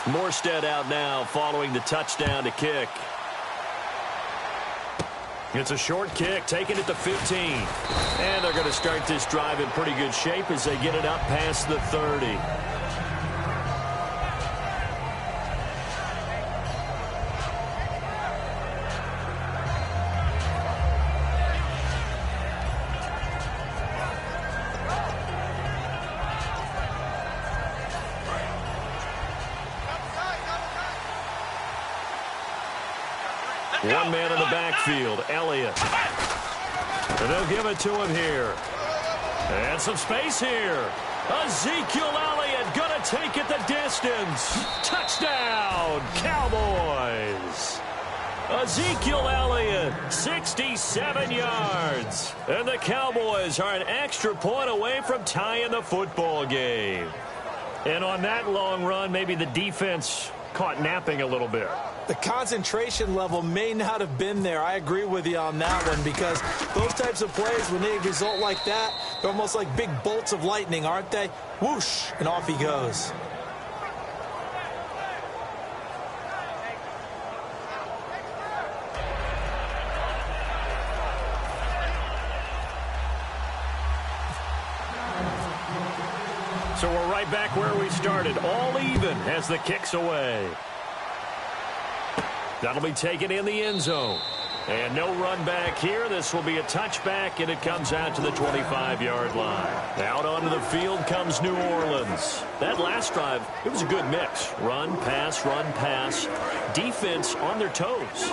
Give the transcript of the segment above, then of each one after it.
Morstead out now following the touchdown to kick. It's a short kick, taking it to 15. And they're going to start this drive in pretty good shape as they get it up past the 30. One man in the backfield, Elliott. And they'll give it to him here. And some space here. Ezekiel Elliott going to take it the distance. Touchdown, Cowboys. Ezekiel Elliott, 67 yards. And the Cowboys are an extra point away from tying the football game. And on that long run, maybe the defense caught napping a little bit. The concentration level may not have been there. I agree with you on that one, because those types of plays, when they result like that, they're almost like big bolts of lightning, aren't they? Whoosh, and off he goes. So we're right back where we started, all even as the kick's away. That'll be taken in the end zone. And no run back here. This will be a touchback, and it comes out to the 25-yard line. Out onto the field comes New Orleans. That last drive, it was a good mix. Run, pass, defense on their toes.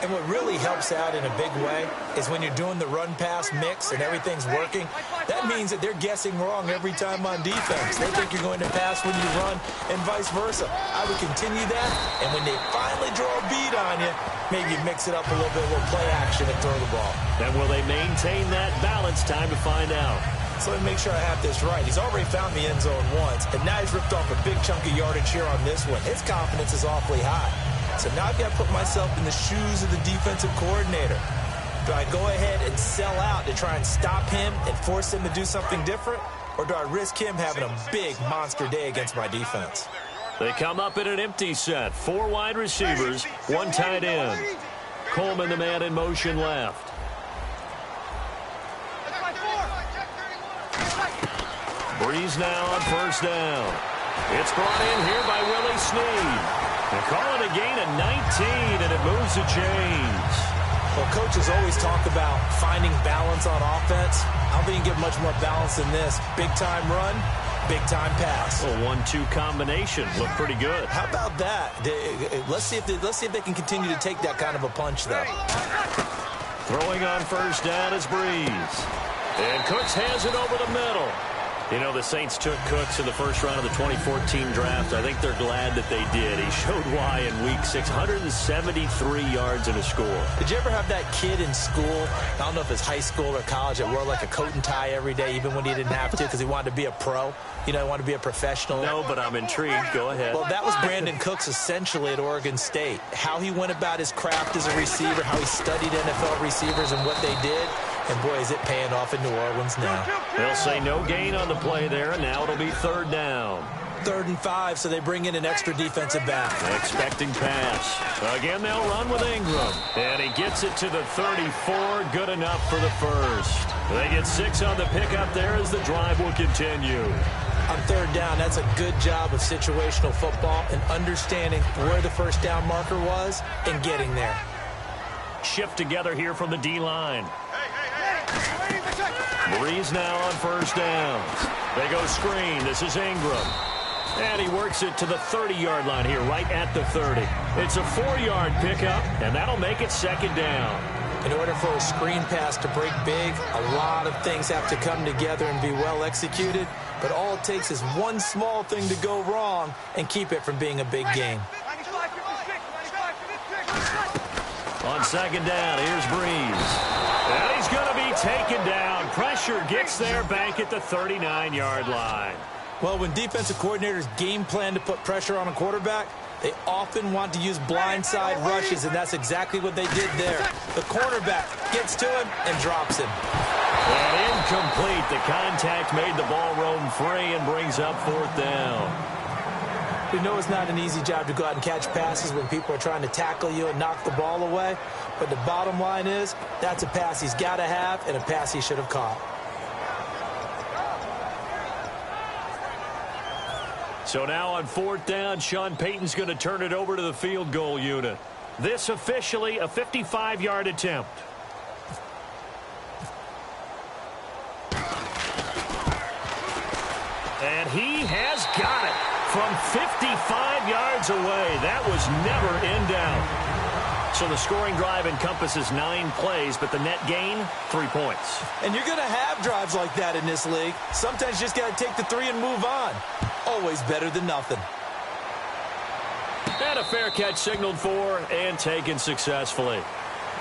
And what really helps out in a big way is when you're doing the run-pass mix and everything's working, that means that they're guessing wrong every time on defense. They think you're going to pass when you run and vice versa. I would continue that, and when they finally draw a beat on you, maybe mix it up a little bit, a little play action and throw the ball. And will they maintain that balance? Time to find out. So let me make sure I have this right. He's already found the end zone once, and now he's ripped off a big chunk of yardage here on this one. His confidence is awfully high. So now I've got to put myself in the shoes of the defensive coordinator. Do I go ahead and sell out to try and stop him and force him to do something different? Or do I risk him having a big monster day against my defense? They come up in an empty set. 4 wide receivers, 1 tight end. Coleman, the man in motion left. Breeze now on first down. It's brought in here by Willie Snead. They call it a gain of 19, and it moves the chains. Well, coaches always talk about finding balance on offense. I don't think you can get much more balance than this. Big-time run, big-time pass. A 1-2 combination. Looked pretty good. How about that? Let's see if they can continue to take that kind of a punch, though. Throwing on first down is Breeze. And Cooks has it over the middle. You know, the Saints took Cooks in the first round of the 2014 draft. I think they're glad that they did. He showed why in Week 6, 173 yards and a score. Did you ever have that kid in school, I don't know if it's high school or college, that wore like a coat and tie every day, even when he didn't have to, because he wanted to be a pro? You know, he wanted to be a professional. No, but I'm intrigued. Go ahead. Well, that was Brandon Cooks essentially at Oregon State. How he went about his craft as a receiver, how he studied NFL receivers and what they did. And, boy, is it paying off in New Orleans now. They'll say no gain on the play there, and now it'll be 3rd down. 3rd and 5, so they bring in an extra defensive back. Expecting pass. Again, they'll run with Ingram. And he gets it to the 34. Good enough for the first. They get 6 on the pickup there as the drive will continue. On 3rd down, that's a good job of situational football and understanding where the first down marker was and getting there. Shift together here from the D-line. Breeze now on first down. They go screen. This is Ingram. And he works it to the 30-yard line here, right at the 30. It's a 4-yard pickup, and that'll make it 2nd down. In order for a screen pass to break big, a lot of things have to come together and be well executed. But all it takes is one small thing to go wrong and keep it from being a big game. On 2nd down, here's Breeze. And he's going to be taken down. Pressure gets there back at the 39-yard line. Well, when defensive coordinators game plan to put pressure on a quarterback, they often want to use blindside rushes, and that's exactly what they did there. The cornerback gets to him and drops him. And incomplete. The contact made the ball roam free and brings up 4th down. We know it's not an easy job to go out and catch passes when people are trying to tackle you and knock the ball away. But the bottom line is, that's a pass he's got to have and a pass he should have caught. So now on 4th down, Sean Payton's going to turn it over to the field goal unit. This officially a 55-yard attempt. And he has got it from 55 yards away. That was never in doubt. So the scoring drive encompasses 9 plays, but the net gain, 3 points. And you're going to have drives like that in this league. Sometimes you just got to take the 3 and move on. Always better than nothing. And a fair catch signaled for and taken successfully.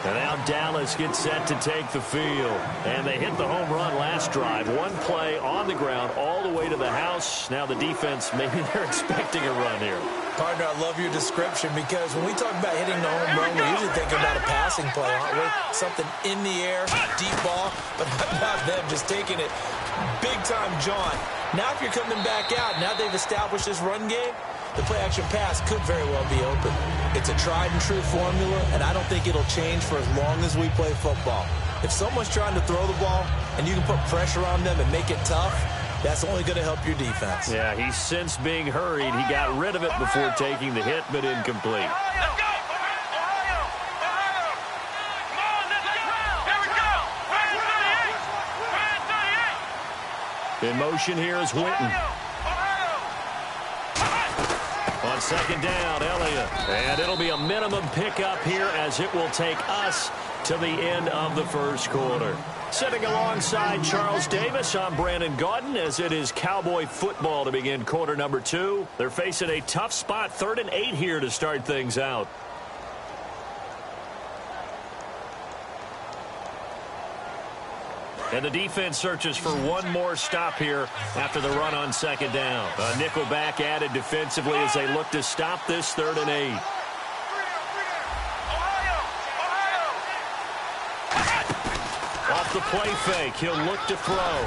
And now Dallas gets set to take the field. And they hit the home run last drive. 1 play on the ground all the way to the house. Now the defense, maybe they're expecting a run here. Partner, I love your description because when we talk about hitting the home run, we're usually thinking about a passing play, aren't we? Something in the air, deep ball, but how about them just taking it big-time jaunt. Now if you're coming back out, now they've established this run game, the play-action pass could very well be open. It's a tried-and-true formula, and I don't think it'll change for as long as we play football. If someone's trying to throw the ball and you can put pressure on them and make it tough, that's only going to help your defense. Yeah, he's since being hurried. He got rid of it before taking the hit, but incomplete. Let's go! Ohio! Ohio! Come on, let's go! Here we go! Brand 38! In motion here is Witten. On 2nd down, Elliott. And it'll be a minimum pickup here as it will take us to the end of the first quarter. Sitting alongside Charles Davis, I'm Brandon Gaudin as it is Cowboy football to begin quarter number 2. They're facing a tough spot, 3rd and 8 here to start things out. And the defense searches for one more stop here after the run on 2nd down. A nickel back added defensively as they look to stop this 3rd and 8. Off the play fake, he'll look to throw.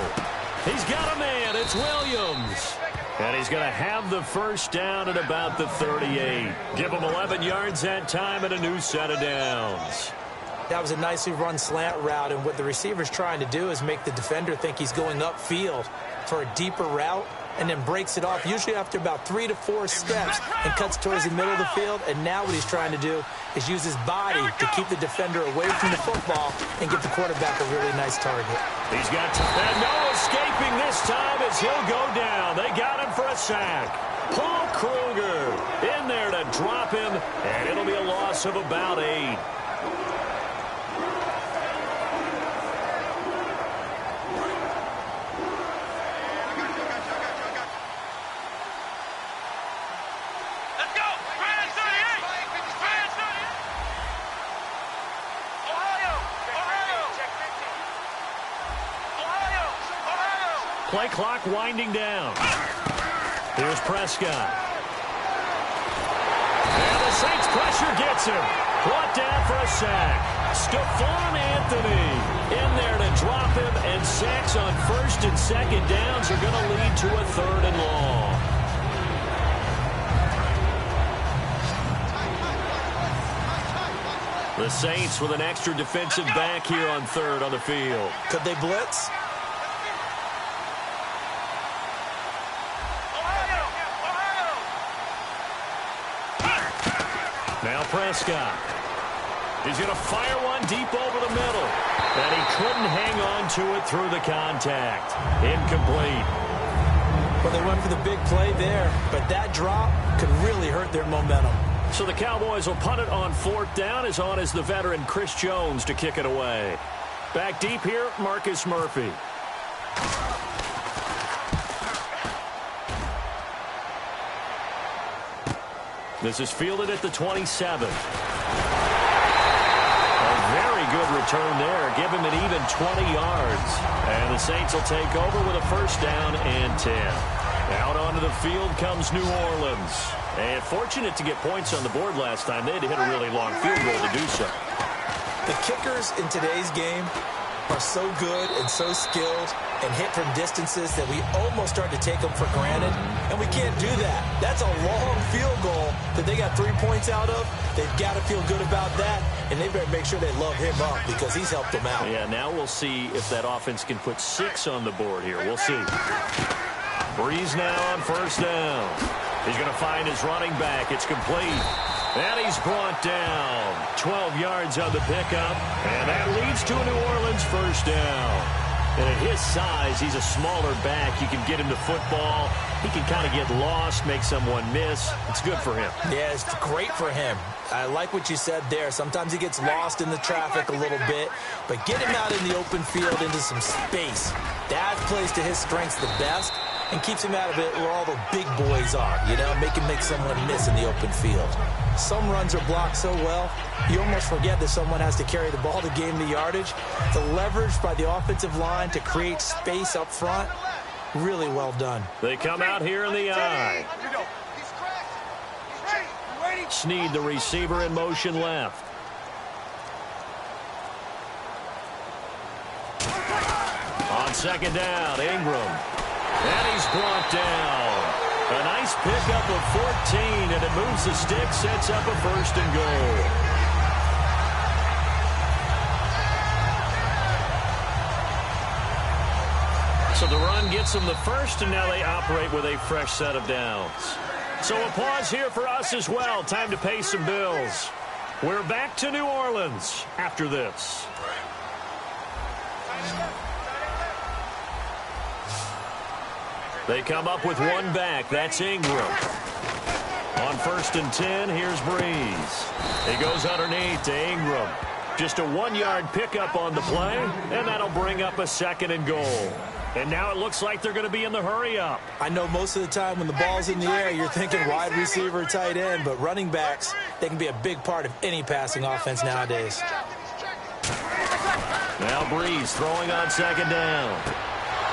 He's got a man, it's Williams. And he's going to have the first down at about the 38. Give him 11 yards that time and a new set of downs. That was a nicely run slant route, and what the receiver's trying to do is make the defender think he's going upfield for a deeper route and then breaks it off, usually after about 3 to 4 steps, and cuts towards the middle of the field. And now what he's trying to do is use his body to keep the defender away from the football and give the quarterback a really nice target. He's got and no escaping this time as he'll go down. They got him for a sack. Paul Kruger in there to drop him, and it'll be a loss of about 8. Play clock winding down. Here's Prescott. And the Saints pressure gets him. Brought down for a sack. Stephon Anthony in there to drop him, and sacks on 1st and 2nd downs are going to lead to a 3rd and long. The Saints with an extra defensive back here on 3rd on the field. Could they blitz? Now Prescott. He's going to fire one deep over the middle. And he couldn't hang on to it through the contact. Incomplete. Well, they went for the big play there, but that drop could really hurt their momentum. So the Cowboys will punt it on 4th down, as on is the veteran Chris Jones to kick it away. Back deep here, Marcus Murphy. This is fielded at the 27. A very good return there. Give him an even 20 yards. And the Saints will take over with a first down and 10. Out onto the field comes New Orleans. And fortunate to get points on the board last time. They had to hit a really long field goal to do so. The kickers in today's game are so good and so skilled and hit from distances that we almost start to take them for granted, and we can't do that. That's a long field goal that they got 3 points out of. They've got to feel good about that, and they better make sure they love him up because he's helped them out. Yeah, now we'll see if that offense can put 6 on the board here. We'll see. Brees now on first down. He's going to find his running back. It's complete. And he's brought down. 12 yards on the pickup. And that leads to a New Orleans first down. And at his size, he's a smaller back. You can get him to football. He can kind of get lost, make someone miss. It's good for him. Yeah, it's great for him. I like what you said there. Sometimes he gets lost in the traffic a little bit. But get him out in the open field into some space. That plays to his strengths the best and keeps him out of it where all the big boys are. You know, make him make someone miss in the open field. Some runs are blocked so well, you almost forget that someone has to carry the ball to gain the yardage. The leverage by the offensive line to create space up front, really well done. They come out here in the eye. Snead, the receiver, in motion left. On second down, Ingram. And he's brought down. A nice pickup of 14, and it moves the stick, sets up a first and goal. So the run gets them the first, and now they operate with a fresh set of downs. So a pause here for us as well. Time to pay some bills. We're back to New Orleans after this. They come up with one back. That's Ingram. On first and 10, here's Brees. He goes underneath to Ingram. Just a 1-yard pickup on the play, and that'll bring up a second and goal. And now it looks like they're going to be in the hurry-up. I know most of the time when the ball's in the air, you're thinking wide receiver, tight end, but running backs, they can be a big part of any passing offense nowadays. Now Brees throwing on second down.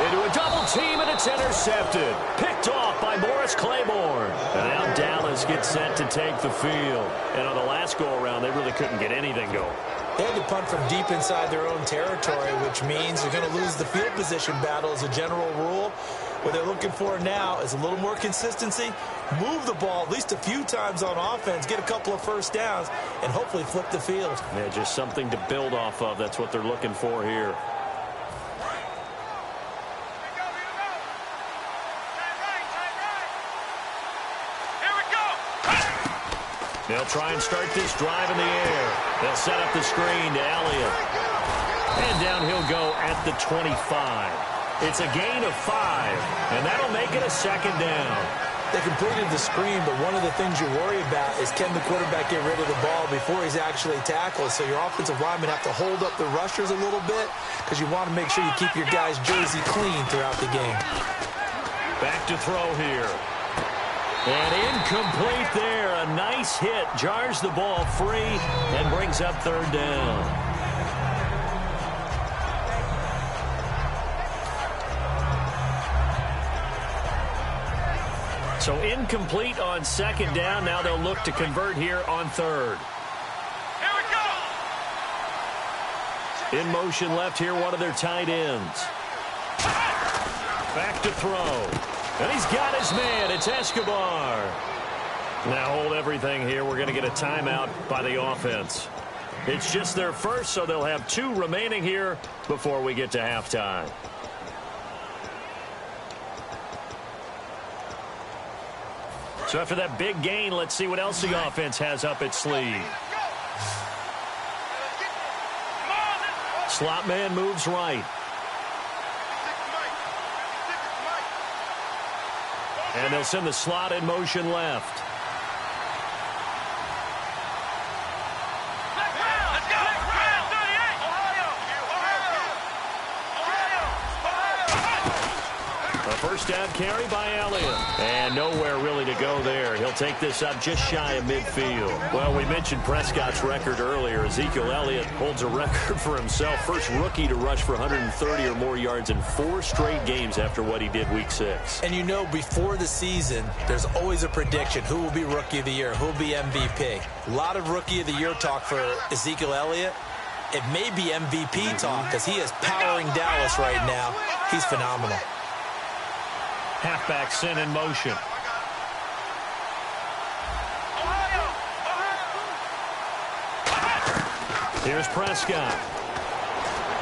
Into a double team, and it's intercepted. Picked off by Morris Claiborne. And now Dallas gets set to take the field. And on the last go-around, they really couldn't get anything going. They had to punt from deep inside their own territory, which means they're going to lose the field position battle as a general rule. What they're looking for now is a little more consistency, move the ball at least a few times on offense, get a couple of first downs, and hopefully flip the field. Yeah, just something to build off of. That's what they're looking for here. They'll try and start this drive in the air. They'll set up the screen to Elliott. And down he'll go at the 25. It's a gain of 5, and that'll make it a second down. They completed the screen, but one of the things you worry about is can the quarterback get rid of the ball before he's actually tackled? So your offensive linemen have to hold up the rushers a little bit because you want to make sure you keep your guys' jersey clean throughout the game. Back to throw here. And incomplete there. A nice hit. Jars the ball free and brings up third down. So incomplete on second down. Now they'll look to convert here on third. Here we go. In motion left here, one of their tight ends. Back to throw. And he's got his man. It's Escobar. Now hold everything here. We're going to get a timeout by the offense. It's just their first, so they'll have 2 remaining here before we get to halftime. So after that big gain, let's see what else the offense has up its sleeve. Slot man moves right. And they'll send the slot in motion left. Let's go. 38. Ohio. A first down carry by Elliott. And nowhere really to go there. He'll take this up just shy of midfield. Well, we mentioned Prescott's record earlier. Ezekiel Elliott holds a record for himself. First rookie to rush for 130 or more yards in 4 straight games after what he did week 6. And you know, before the season, there's always a prediction. Who will be Rookie of the Year? Who will be MVP? A lot of Rookie of the Year talk for Ezekiel Elliott. it may be MVP talk because he is powering Dallas right now. He's phenomenal. Halfback sent in motion. Here's Prescott.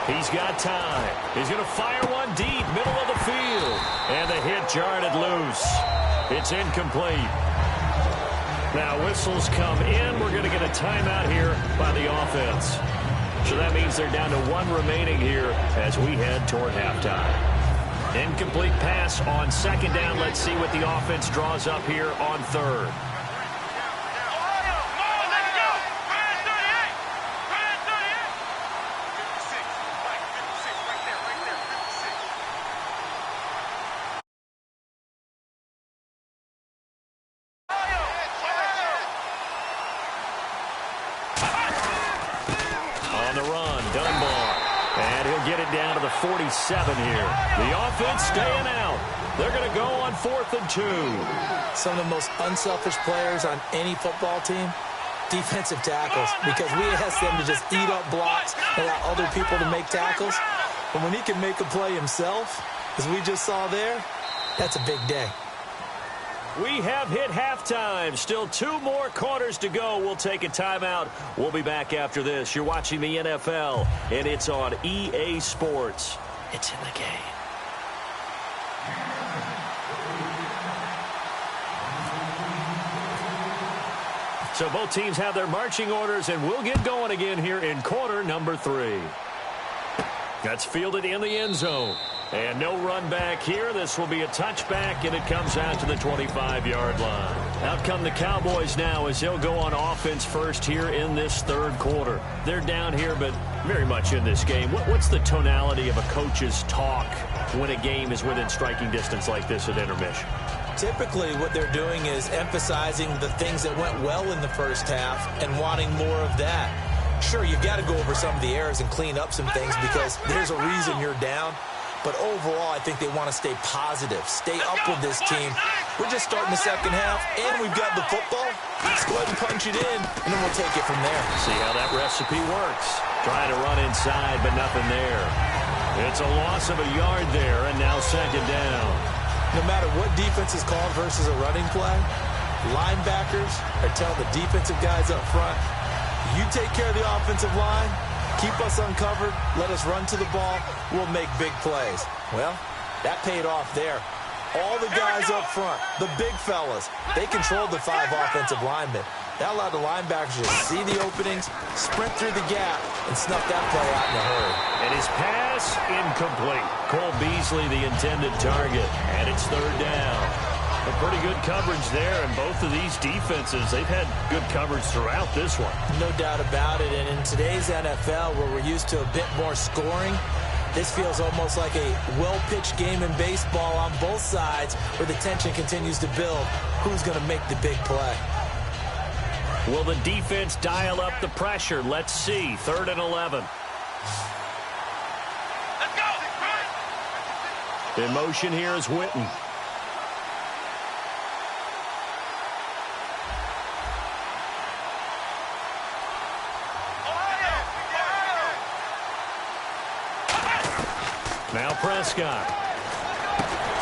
He's got time. He's going to fire one deep, middle of the field. And the hit jarred it loose. It's incomplete. Now whistles come in. We're going to get a timeout here by the offense. So that means they're down to one remaining here as we head toward halftime. Incomplete pass on second down. Let's see what the offense draws up here on third. On the run, Dunbar. And he'll get it down to the 47 here. The offense staying out. They're going to go on 4th and 2. Some of the most unselfish players on any football team, defensive tackles, because we ask them to just eat up blocks, allow other people to make tackles. But when he can make a play himself, as we just saw there, that's a big day. We have hit halftime. Still 2 more quarters to go. We'll take a timeout. We'll be back after this. You're watching the NFL, and it's on EA Sports. It's in the game. So both teams have their marching orders, and we'll get going again here in quarter number 3. That's fielded in the end zone. And no run back here. This will be a touchback, and it comes out to the 25-yard line. Out come the Cowboys now as they'll go on offense first here in this third quarter. They're down here, but very much in this game. What's the tonality of a coach's talk when a game is within striking distance like this at intermission? Typically, what they're doing is emphasizing the things that went well in the first half and wanting more of that. Sure, you've got to go over some of the errors and clean up some things because there's a reason you're down. But overall, I think they want to stay positive, stay up with this team. We're just starting the second half, and we've got the football. Let's go ahead and punch it in, and then we'll take it from there. See how that recipe works. Trying to run inside, but nothing there. It's a loss of a yard there, and now second down. No matter what defense is called versus a running play, linebackers are telling the defensive guys up front, you take care of the offensive line, keep us uncovered, let us run to the ball, we'll make big plays. Well, that paid off there. All the guys up front, the big fellas, they controlled the 5 offensive linemen. That allowed the linebackers to see the openings, sprint through the gap, and snuff that play out in a hurry. And his pass, incomplete. Cole Beasley, the intended target, and it's third down. A pretty good coverage there, and both of these defenses, they've had good coverage throughout this one. No doubt about it, and in today's NFL, where we're used to a bit more scoring, this feels almost like a well-pitched game in baseball on both sides where the tension continues to build. Who's going to make the big play? Will the defense dial up the pressure? Let's see. 3rd and 11. Let's go. In motion here is Witten. Now Prescott.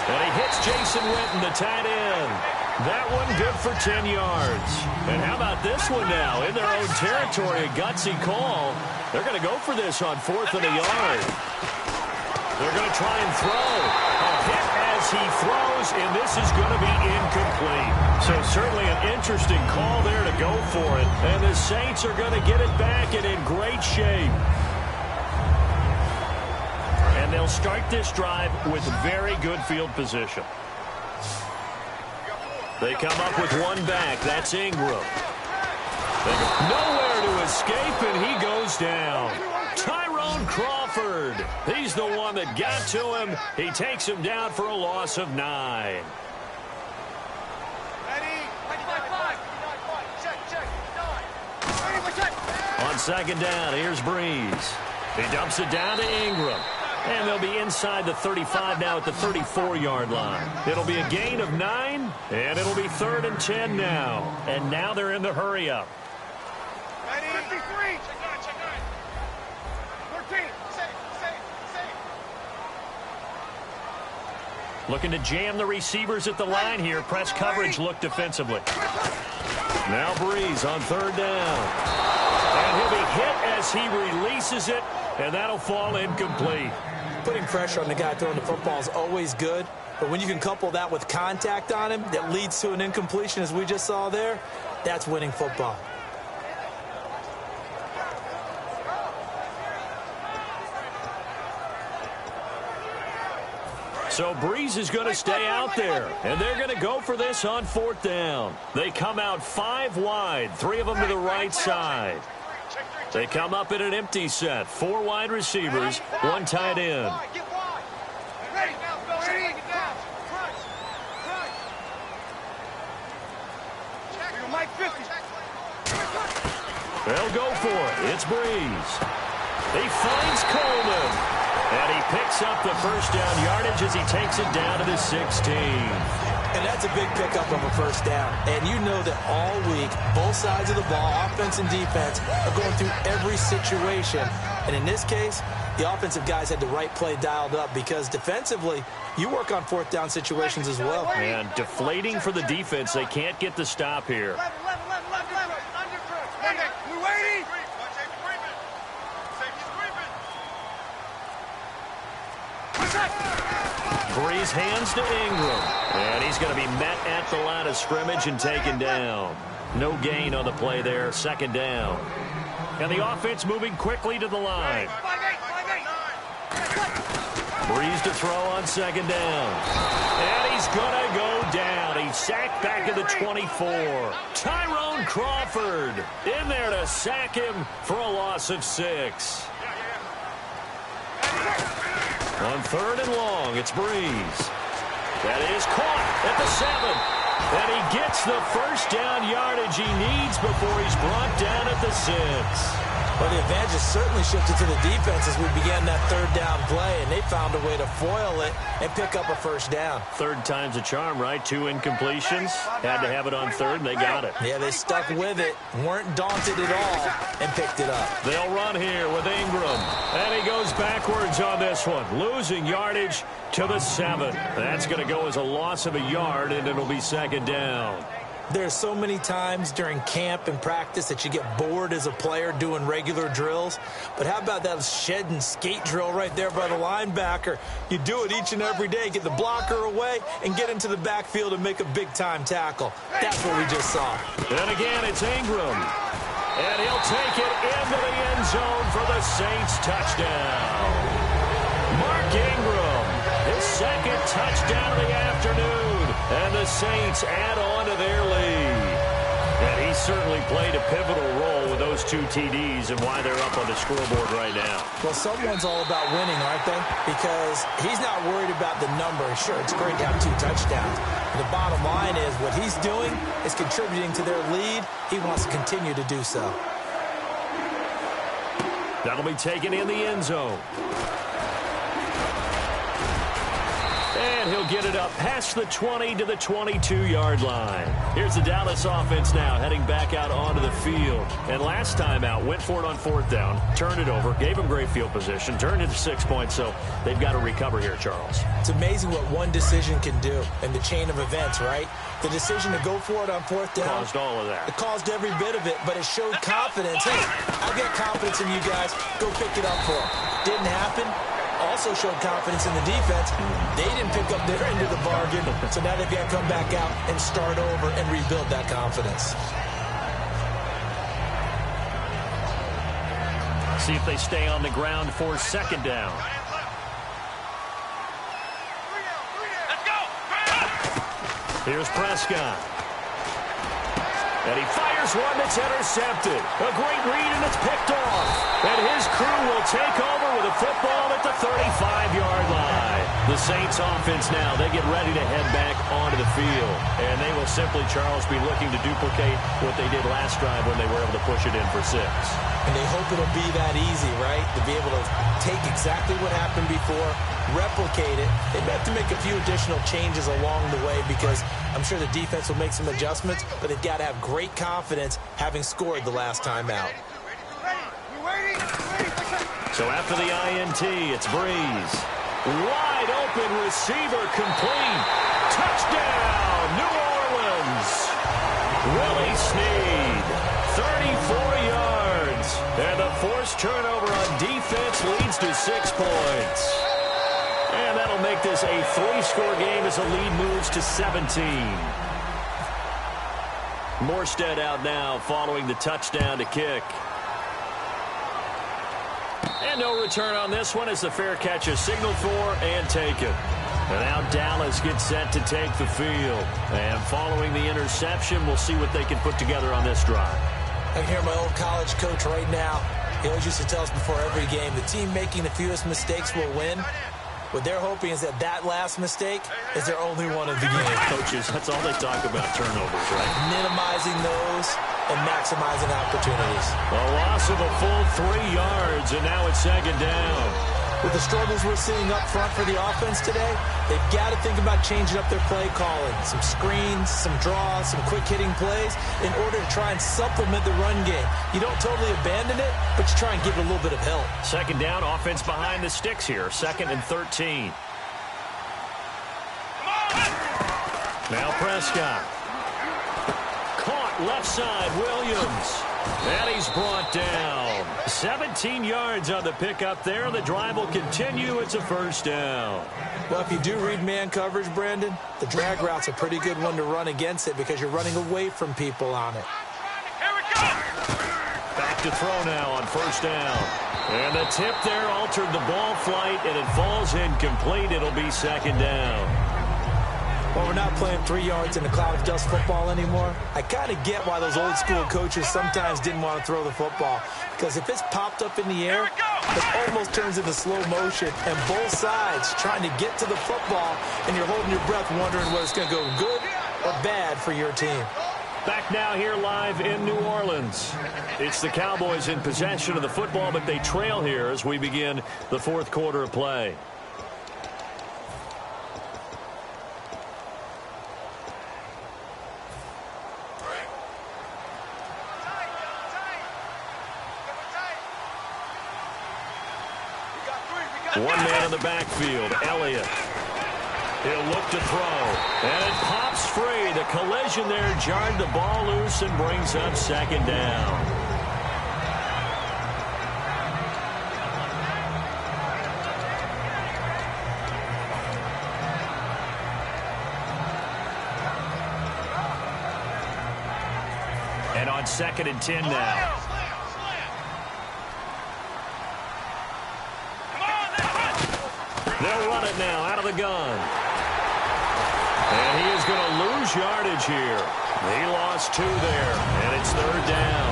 And he hits Jason Witten, the tight end. That one good for 10 yards. And how about this one now? In their own territory, a gutsy call. They're going to go for this on 4th and a yard. They're going to try and throw. A hit as he throws, and this is going to be incomplete. So certainly an interesting call there to go for it. And the Saints are going to get it back and in great shape. And they'll start this drive with very good field position. They come up with one back. That's Ingram. Nowhere to escape, and he goes down. Tyrone Crawford. He's the one that got to him. He takes him down for a loss of 9. On second down, here's Breeze. He dumps it down to Ingram. And they'll be inside the 35 now at the 34-yard line. It'll be a gain of 9, and it'll be 3rd and 10 now. And now they're in the hurry-up. Looking to jam the receivers at the line here. Press coverage look defensively. Now Breeze on third down. And he'll be hit as he releases it, and that'll fall incomplete. Putting pressure on the guy throwing the football is always good, but when you can couple that with contact on him that leads to an incompletion, as we just saw there, that's winning football. So Breeze is going to stay out there, and they're going to go for this on fourth down. They come out 5 wide, 3 of them to the right side. They come up in an empty set, 4 wide receivers, 1 tight end. They'll go for it. It's Breeze. He finds Coleman. And he picks up the first down yardage as he takes it down to the 16. And that's a big pickup of a first down. And you know that all week, both sides of the ball, offense and defense, are going through every situation. And in this case, the offensive guys had the right play dialed up because defensively, you work on fourth down situations as well. And deflating for the defense. They can't get the stop here. Breeze hands to Ingram. And he's going to be met at the line of scrimmage and taken down. No gain on the play there. Second down. And the offense moving quickly to the line. Breeze to throw on second down. And he's going to go down. He's sacked back at the 24. Tyrone Crawford in there to sack him for a loss of 6. On third and long, it's Breeze. That is caught at the 7. And he gets the first down yardage he needs before he's brought down at the 6. Well, the advantage has certainly shifted to the defense as we began that third down play, and they found a way to foil it and pick up a first down. Third time's a charm, right? 2 incompletions. Had to have it on third, and they got it. Yeah, they stuck with it, weren't daunted at all, and picked it up. They'll run here with Ingram. And he goes backwards on this one, losing yardage to the 7. That's going to go as a loss of a yard, and it'll be second down. There's so many times during camp and practice that you get bored as a player doing regular drills. But how about that shed and skate drill right there by the linebacker? You do it each and every day. Get the blocker away and get into the backfield and make a big-time tackle. That's what we just saw. And again, it's Ingram. And he'll take it into the end zone for the Saints touchdown. Mark Ingram, his second touchdown of the afternoon. And the Saints add on to their lead. And he certainly played a pivotal role with those 2 TDs and why they're up on the scoreboard right now. Well, someone's all about winning, aren't they? Because he's not worried about the number. Sure, it's great to have 2 touchdowns. But the bottom line is what he's doing is contributing to their lead. He wants to continue to do so. That'll be taken in the end zone. And he'll get it up past the 20 to the 22-yard line. Here's the Dallas offense now heading back out onto the field. And last time out, went for it on fourth down, turned it over, gave him great field position, turned it to 6 points, so they've got to recover here, Charles. It's amazing what one decision can do in the chain of events, right? The decision to go for it on fourth down. Caused all of that. It caused every bit of it, but it showed confidence. Hey, I've got confidence in you guys. Go pick it up for them. Didn't happen. Also showed confidence in the defense. They didn't pick up their end of the bargain, so now they've got to come back out and start over and rebuild that confidence. See if they stay on the ground for second down. Let's go! Here's Prescott. And he fires one that's intercepted. A great read, and it's picked off. And his crew will take over with a football at the 35-yard line. The Saints offense now, they get ready to head back onto the field. And they will simply, Charles, be looking to duplicate what they did last drive when they were able to push it in for 6. And they hope it'll be that easy, right? To be able to take exactly what happened before, replicate it. They may have to make a few additional changes along the way because I'm sure the defense will make some adjustments, but they've got to have great confidence having scored the last time out. So after the INT, it's Breeze. Wide open receiver complete. Touchdown, New Orleans. Willie Snead, 34 yards. And the forced turnover on defense leads to 6 points. And that'll make this a 3-score game as the lead moves to 17. Morstead out now following the touchdown to kick. And no return on this one as the fair catch is signaled for and taken. And now Dallas gets set to take the field. And following the interception, we'll see what they can put together on this drive. I can hear my old college coach right now. He always used to tell us before every game, the team making the fewest mistakes will win. What they're hoping is that last mistake is their only one of the game. Coaches, that's all they talk about, turnovers, right? Minimizing those and maximizing opportunities. A loss of a full 3 yards, and now it's second down. With the struggles we're seeing up front for the offense today, they've got to think about changing up their play calling. Some screens, some draws, some quick-hitting plays in order to try and supplement the run game. You don't totally abandon it, but you try and give it a little bit of help. Second down, offense behind the sticks here. 2nd and 13. Now Prescott. Caught left side, Williams. And he's brought down. 17 yards on the pickup there. The drive will continue. It's a first down. Well, if you do read man coverage, Brandon, the drag route's a pretty good one to run against it because you're running away from people on it. Here we go. Back to throw now on first down. And the tip there altered the ball flight, and it falls incomplete. It'll be second down. Well, we're not playing 3 yards in a cloud of dust football anymore. I kind of get why those old school coaches sometimes didn't want to throw the football. Because if it's popped up in the air, it almost turns into slow motion. And both sides trying to get to the football, and you're holding your breath wondering whether it's going to go good or bad for your team. Back now here live in New Orleans. It's the Cowboys in possession of the football, but they trail here as we begin the 4th quarter of play. One man in the backfield, Elliott. He'll look to throw, and it pops free. The collision there jarred the ball loose and brings up second down. And on 2nd and 10 now. They'll run it now out of the gun. And he is going to lose yardage here. He lost 2 there, and it's 3rd down.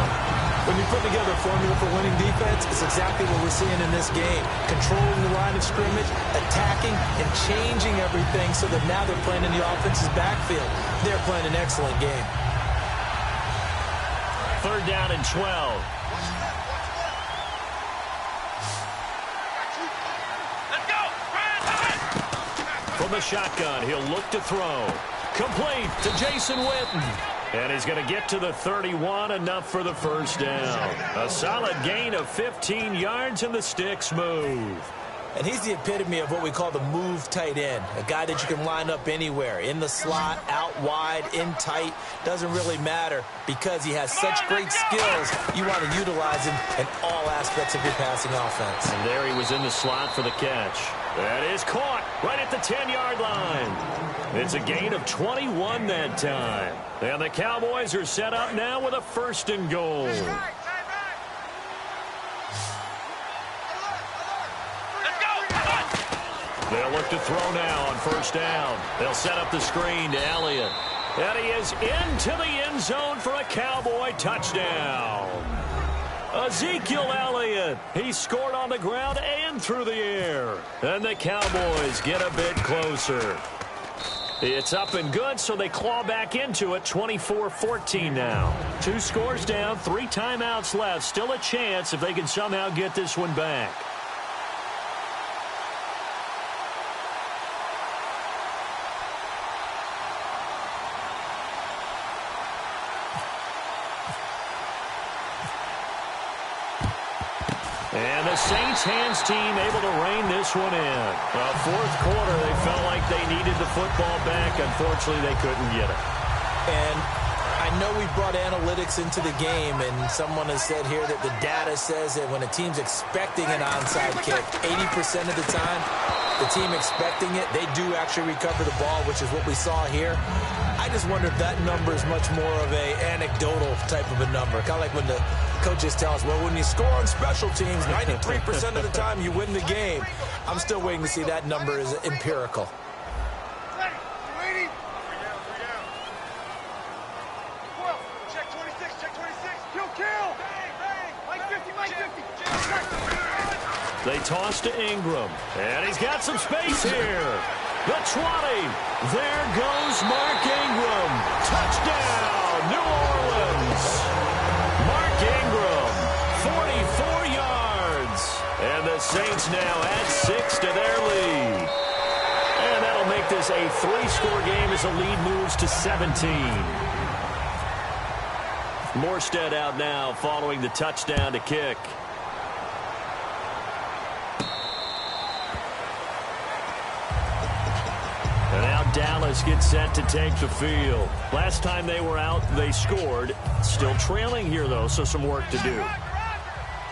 When you put together a formula for winning defense, it's exactly what we're seeing in this game. Controlling the line of scrimmage, attacking, and changing everything so that now they're playing in the offense's backfield. They're playing an excellent game. 3rd down and 12. From the shotgun, he'll look to throw. Complete to Jason Witten. And he's going to get to the 31, enough for the first down. A solid gain of 15 yards, and the sticks move. And he's the epitome of what we call the move tight end. A guy that you can line up anywhere. In the slot, out wide, in tight. Doesn't really matter because he has such great skills. You want to utilize him in all aspects of your passing offense. And there he was in the slot for the catch. That is caught right at the 10-yard line. It's a gain of 21 that time. And the Cowboys are set up now with a 1st and goal. They'll look to throw now on first down. They'll set up the screen to Elliott. And he is into the end zone for a Cowboy touchdown. Ezekiel Elliott. He scored on the ground and through the air. And the Cowboys get a bit closer. It's up and good, so they claw back into it. 24-14 now. 2 scores down, 3 timeouts left. Still a chance if they can somehow get this one back. And the the Saints hands team able to rein this one in. Fourth quarter, they felt like they needed the football back. Unfortunately, they couldn't get it. And I know we brought analytics into the game, and someone has said here that the data says that when a team's expecting an onside kick, 80% of the time, the team expecting it, they do actually recover the ball, which is what we saw here. I just wonder if that number is much more of a anecdotal type of a number. Kind of like when the coaches tell us, well, when you score on special teams, 93% of the time you win the game. I'm still waiting to see that number is empirical. They toss to Ingram, and he's got some space here. The 20. There goes Mark Ingram. Touchdown, New Orleans. Mark Ingram, 44 yards. And the Saints now add 6 to their lead. And that'll make this a 3-score game as the lead moves to 17. Morstead out now following the touchdown to kick. And now Dallas gets set to take the field. Last time they were out, they scored. Still trailing here, though, so some work to do.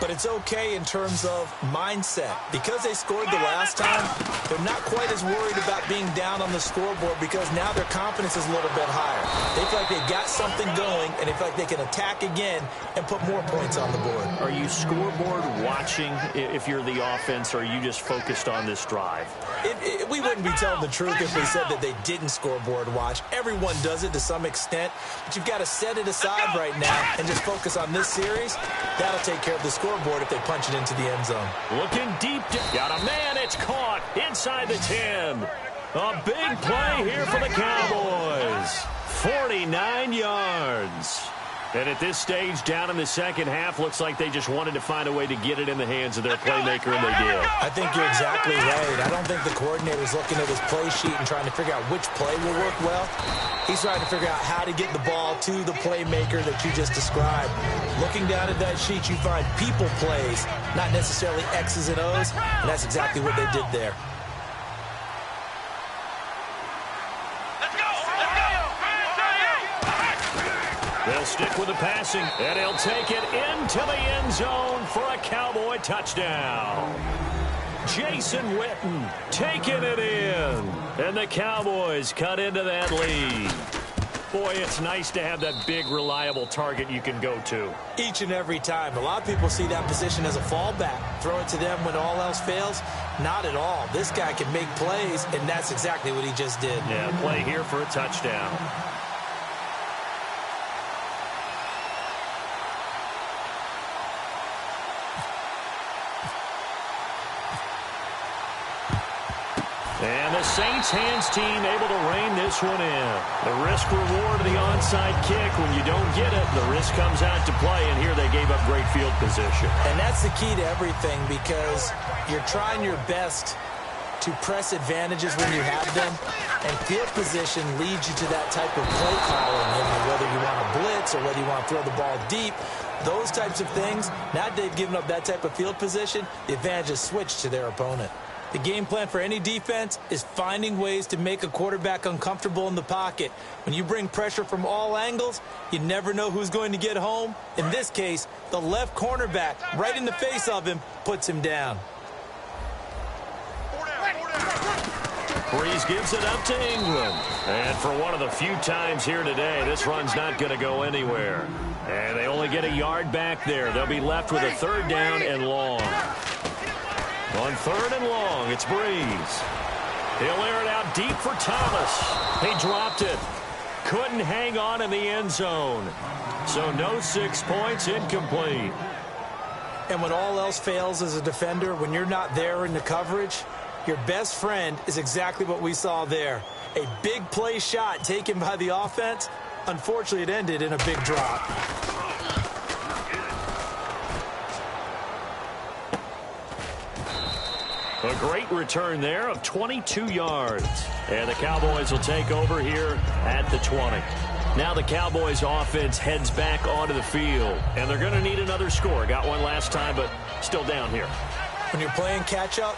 But it's okay in terms of mindset. Because they scored the last time, they're not quite as worried about being down on the scoreboard because now their confidence is a little bit higher. They feel like they've got something going, and they feel like they can attack again and put more points on the board. Are you scoreboard watching if you're the offense, or are you just focused on this drive? We wouldn't be telling the truth if we said that they didn't scoreboard watch. Everyone does it to some extent, but you've got to set it aside right now and just focus on this series. That'll take care of the scoreboard if they punch it into the end zone. Looking deep. Got a man. It's caught inside the 10. A big play here for the Cowboys. 49 yards. And at this stage, down in the second half, looks like they just wanted to find a way to get it in the hands of their playmaker, and they did. I think you're exactly right. I don't think the coordinator's looking at his play sheet and trying to figure out which play will work well. He's trying to figure out how to get the ball to the playmaker that you just described. Looking down at that sheet, you find people plays, not necessarily X's and O's, and that's exactly what they did there. They'll stick with the passing, and he'll take it into the end zone for a Cowboy touchdown. Jason Witten taking it in, and the Cowboys cut into that lead. Boy, it's nice to have that big, reliable target you can go to. Each and every time. A lot of people see that position as a fallback. Throw it to them when all else fails. Not at all. This guy can make plays, and that's exactly what he just did. Yeah, play here for a touchdown. And the Saints hands team able to rein this one in. The risk reward of the onside kick. When you don't get it, the risk comes out to play, and here they gave up great field position. And that's the key to everything, because you're trying your best to press advantages when you have them, and field position leads you to that type of play calling. Whether you want to blitz or whether you want to throw the ball deep, those types of things, now they've given up that type of field position, the advantage is switched to their opponent. The game plan for any defense is finding ways to make a quarterback uncomfortable in the pocket. When you bring pressure from all angles, you never know who's going to get home. In this case, the left cornerback, right in the face of him, puts him down. Breeze gives it up to Ingram. And for one of the few times here today, this run's not going to go anywhere. And they only get a yard back there. They'll be left with a third down and long. On third and long, it's Breeze. He'll air it out deep for Thomas. He dropped it. Couldn't hang on in the end zone. So no 6 points, incomplete. And when all else fails as a defender, when you're not there in the coverage, your best friend is exactly what we saw there. A big play shot taken by the offense. Unfortunately, it ended in a big drop. A great return there of 22 yards. And the Cowboys will take over here at the 20. Now the Cowboys offense heads back onto the field. And they're going to need another score. Got one last time, but still down here. When you're playing catch-up,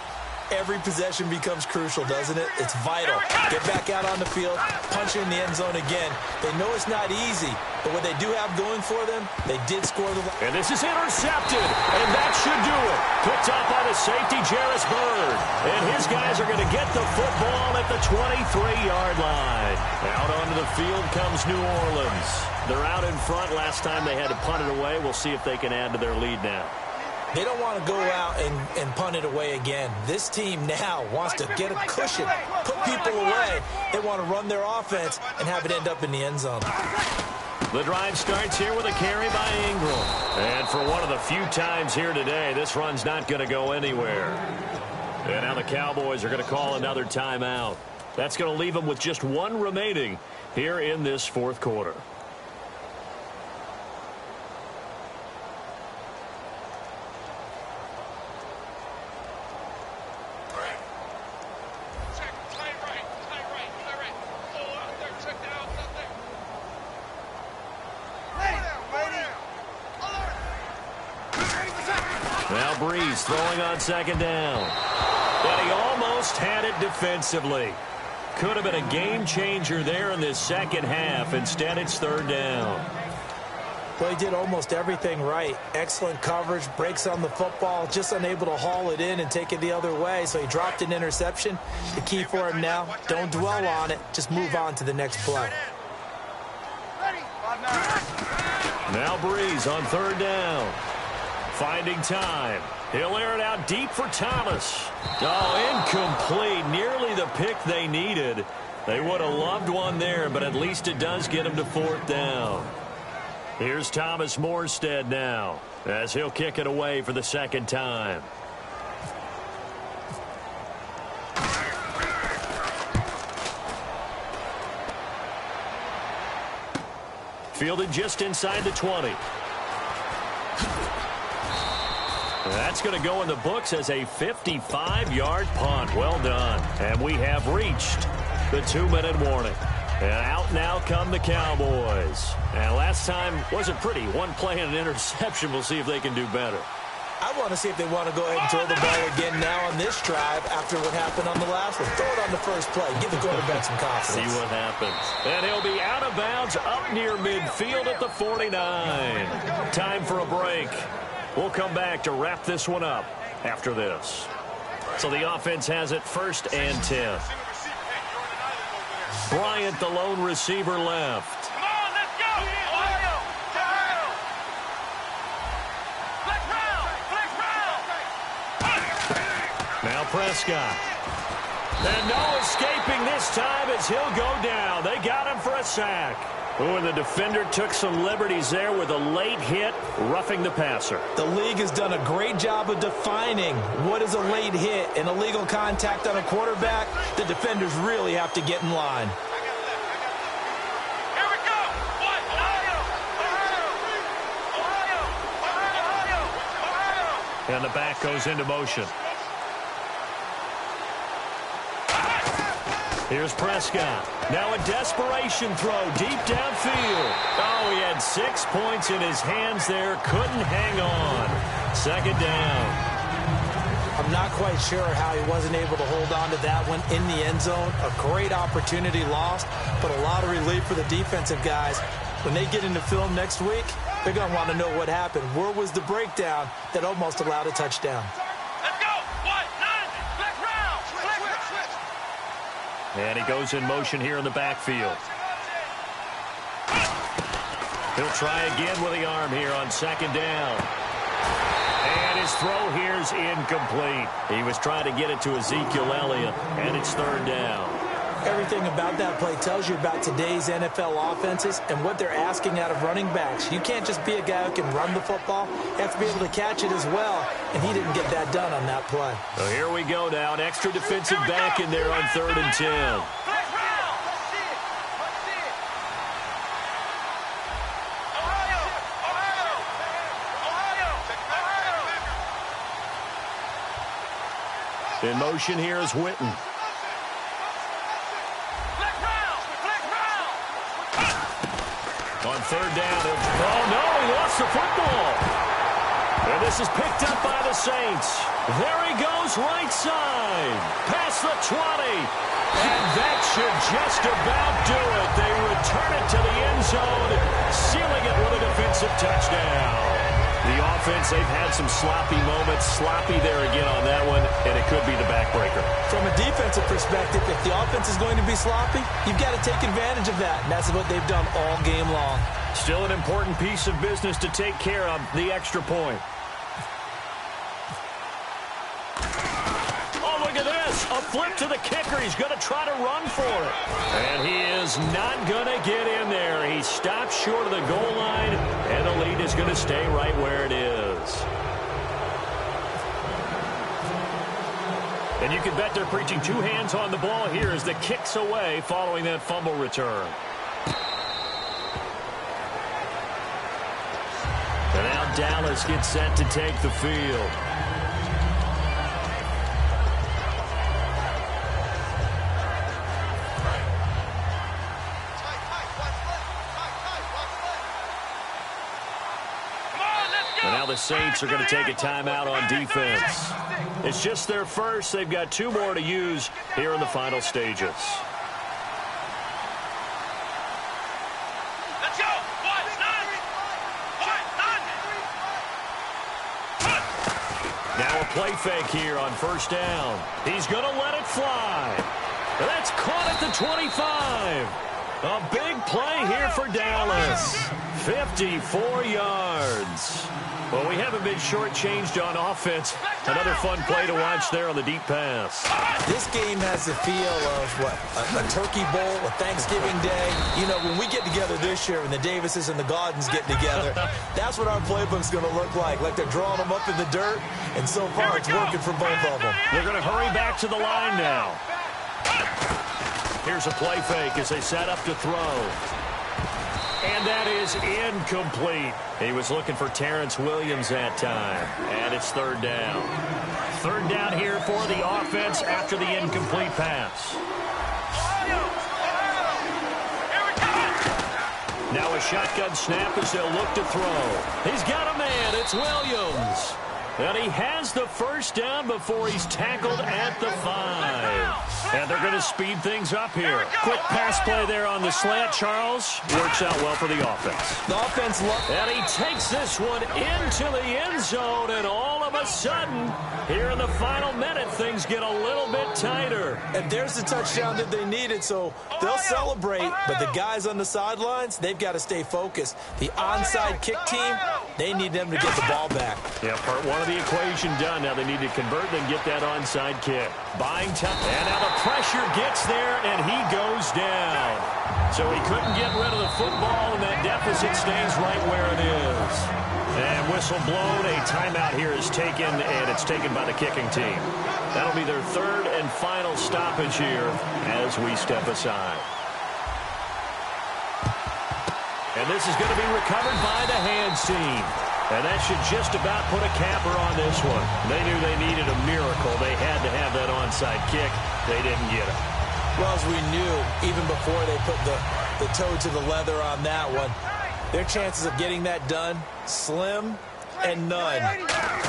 every possession becomes crucial, doesn't it? It's vital. Get back out on the field, punch in the end zone again. They know it's not easy, but what they do have going for them, they did score the... And this is intercepted, and that should do it. Picked up by the safety, Jarris Byrd. And his guys are going to get the football at the 23-yard line. Out onto the field comes New Orleans. They're out in front. Last time they had to punt it away. We'll see if they can add to their lead now. They don't want to go out and punt it away again. This team now wants to get a cushion, put people away. They want to run their offense and have it end up in the end zone. The drive starts here with a carry by Ingram. And for one of the few times here today, this run's not going to go anywhere. And now the Cowboys are going to call another timeout. That's going to leave them with just one remaining here in this fourth quarter. Now Breeze throwing on second down. But he almost had it defensively. Could have been a game changer there in this second half. Instead, it's third down. Well, he did almost everything right. Excellent coverage, breaks on the football, just unable to haul it in and take it the other way. So he dropped an interception. The key for him now, don't dwell on it. Just move on to the next play. Now Breeze on third down. Finding time. He'll air it out deep for Thomas. Oh, incomplete. Nearly the pick they needed. They would have loved one there, but at least it does get him to fourth down. Here's Thomas Morstead now, as he'll kick it away for the second time. Fielded just inside the 20. That's going to go in the books as a 55-yard punt. Well done. And we have reached the 2-minute warning. And out now come the Cowboys. And last time wasn't pretty. One play and an interception. We'll see if they can do better. I want to see if they want to go ahead and throw the ball again now on this drive after what happened on the last one. Throw it on the first play. Give the quarterback some confidence. See what happens. And he'll be out of bounds up near midfield at the 49. Time for a break. We'll come back to wrap this one up after this. So the offense has it first and 10. Bryant, the lone receiver, left. Come on, let's go! Ohio! Ohio! Flex round! Now Prescott. And no escaping this time as he'll go down. They got him for a sack. Oh, and the defender took some liberties there with a late hit, roughing the passer. The league has done a great job of defining what is a late hit and illegal contact on a quarterback. The defenders really have to get in line. Here we go! What? Ohio! Ohio! Ohio! Ohio! And the back goes into motion. Here's Prescott. Now a desperation throw deep downfield. Oh, he had 6 points in his hands there. Couldn't hang on. Second down. I'm not quite sure how he wasn't able to hold on to that one in the end zone. A great opportunity lost, but a lot of relief for the defensive guys. When they get into film next week, they're going to want to know what happened. Where was the breakdown that almost allowed a touchdown? Let's go! What? 9! Flex round! Flex! And he goes in motion here in the backfield. He'll try again with the arm here on second down. And his throw here's incomplete. He was trying to get it to Ezekiel Elliott, and it's third down. Everything about that play tells you about today's NFL offenses and what they're asking out of running backs. You can't just be a guy who can run the football. You have to be able to catch it as well, and he didn't get that done on that play. So here we go now. An extra defensive back in there on third and 10. Flex round! Ohio! Ohio! Ohio! In motion here is Witten. On third down. Oh, no, he lost the football. And this is picked up by the Saints. There he goes, right side. Past the 20. And that should just about do it. They return it to the end zone, sealing it with a defensive touchdown. The offense, they've had some sloppy moments. Sloppy there again on that one, and it could be the backbreaker. From a defensive perspective, if the offense is going to be sloppy, you've got to take advantage of that, and that's what they've done all game long. Still an important piece of business to take care of, the extra point. Oh, look at this. A flip to the kicker. He's going to try to run for it. And he is not going to get in there. He stops short of the goal line, and the lead is going to stay right where it is. And you can bet they're preaching two hands on the ball here as the kick's away following that fumble return. And now Dallas gets set to take the field. And now the Saints are going to take a timeout on defense. It's just their first. They've got two more to use here in the final stages. Let's go. Now a play fake here on first down. He's going to let it fly. That's caught at the 25. A big play here for Dallas. 54 yards. Well, we haven't been shortchanged on offense. Another fun play to watch there on the deep pass. This game has the feel of, a Turkey Bowl, a Thanksgiving Day. You know, when we get together this year, when the Davises and the Gaudens get together, that's what our playbook's going to look like they're drawing them up in the dirt, and so far it's working for both of them. They're going to hurry back to the line now. Here's a play fake as they set up to throw. And that is incomplete. He was looking for Terrence Williams that time. And it's third down. Third down here for the offense after the incomplete pass. Now a shotgun snap as they'll look to throw. He's got a man. It's Williams. And he has the first down before he's tackled at the 5. And they're going to speed things up here. Quick pass play there on the slant, Charles. Works out well for the offense. The offense and he takes this one into the end zone, and all of a sudden, here in the final minute, things get a little bit tighter. And there's the touchdown that they needed, so they'll celebrate, but the guys on the sidelines, they've got to stay focused. The onside kick team, they need them to get the ball back. Yeah, part one of the equation done. Now they need to convert and get that onside kick. Buying time. And now the pressure gets there, and he goes down. So he couldn't get rid of the football, and that deficit stays right where it is. And whistle blown. A timeout here is taken, and it's taken by the kicking team. That'll be their third and final stoppage here as we step aside. And this is going to be recovered by the hands team. And that should just about put a capper on this one. They knew they needed a miracle. They had to have that onside kick. They didn't get it. Well, as we knew, even before they put the toe to the leather on that one, their chances of getting that done, slim and none.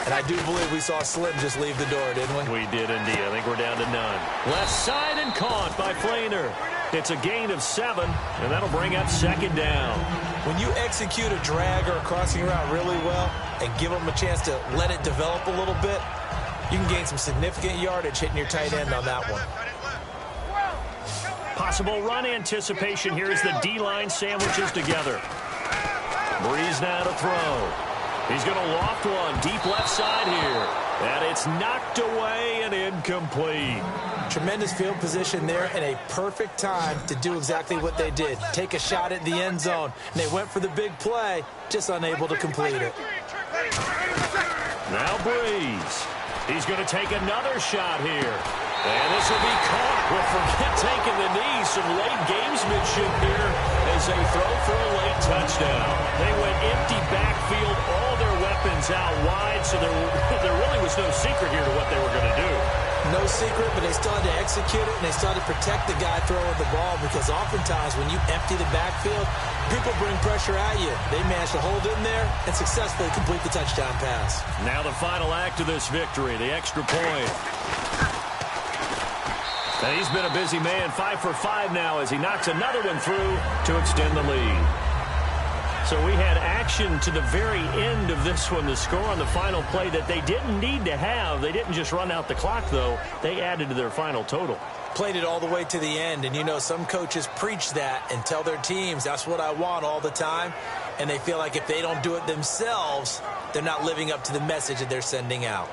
And I do believe we saw Slim just leave the door, didn't we? We did indeed. I think we're down to none. Left side and caught by Flainer. It's a gain of 7, and that'll bring up second down. When you execute a drag or a crossing route really well and give them a chance to let it develop a little bit, you can gain some significant yardage hitting your tight end on that one. Possible run anticipation here as the D-line sandwiches together. Breeze now to throw. He's going to loft one deep left side here. And it's knocked away and incomplete. Tremendous field position there and a perfect time to do exactly what they did. Take a shot at the end zone. And they went for the big play, just unable to complete it. Now Breeze. He's going to take another shot here. And this will be caught. Well, forget taking the knee. Some late gamesmanship here as they throw for a late touchdown. They went empty backfield, all their weapons out wide, so there really was no secret here to what they were going to do. No secret, but they still had to execute it, and they still had to protect the guy throwing the ball, because oftentimes when you empty the backfield, people bring pressure at you. They managed to hold in there and successfully complete the touchdown pass. Now the final act of this victory, the extra point. And he's been a busy man, 5 for 5 now as he knocks another one through to extend the lead. So we had action to the very end of this one, the score on the final play that they didn't need to have. They didn't just run out the clock, though. They added to their final total. Played it all the way to the end, and you know some coaches preach that and tell their teams that's what I want all the time, and they feel like if they don't do it themselves, they're not living up to the message that they're sending out.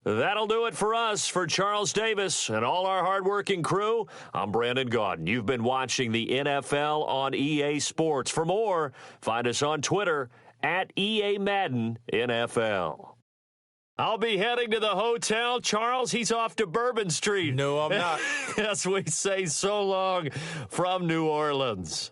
That'll do it for us. For Charles Davis and all our hardworking crew, I'm Brandon Gaudin. You've been watching the NFL on EA Sports. For more, find us on Twitter at EA Madden NFL. I'll be heading to the hotel. Charles, he's off to Bourbon Street. No, I'm not. Yes, we say so long from New Orleans.